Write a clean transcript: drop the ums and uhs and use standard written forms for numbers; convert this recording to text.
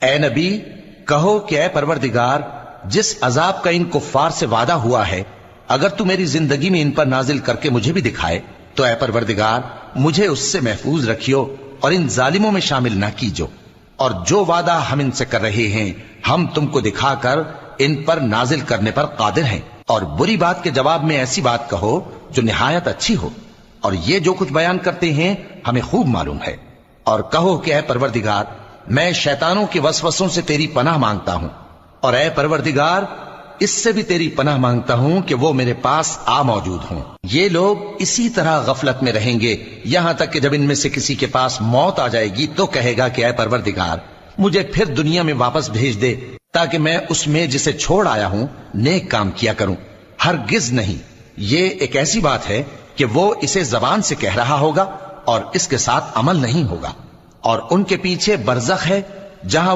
اے نبی کہو کہ اے پروردگار، جس عذاب کا ان کفار سے وعدہ ہوا ہے اگر تو میری زندگی میں ان پر نازل کر کے مجھے بھی دکھائے تو اے پروردگار مجھے اس سے محفوظ رکھیو اور ان ظالموں میں شامل نہ کیجو، اور جو وعدہ ہم ان سے کر رہے ہیں ہم تم کو دکھا کر ان پر نازل کرنے پر قادر ہیں، اور بری بات کے جواب میں ایسی بات کہو جو نہایت اچھی ہو، اور یہ جو کچھ بیان کرتے ہیں ہمیں خوب معلوم ہے۔ اور کہو کہ اے پروردگار میں شیطانوں کے وسوسوں سے تیری پناہ مانگتا ہوں، اور اے پروردگار اس سے بھی تیری پناہ مانگتا ہوں کہ وہ میرے پاس آ موجود ہوں۔ یہ لوگ اسی طرح غفلت میں رہیں گے یہاں تک کہ جب ان میں سے کسی کے پاس موت آ جائے گی تو کہے گا کہ اے پروردگار مجھے پھر دنیا میں واپس بھیج دے تاکہ میں اس میں جسے چھوڑ آیا ہوں نیک کام کیا کروں۔ ہرگز نہیں، یہ ایک ایسی بات ہے کہ وہ اسے زبان سے کہہ رہا ہوگا اور اس کے ساتھ عمل نہیں ہوگا، اور ان کے پیچھے برزخ ہے جہاں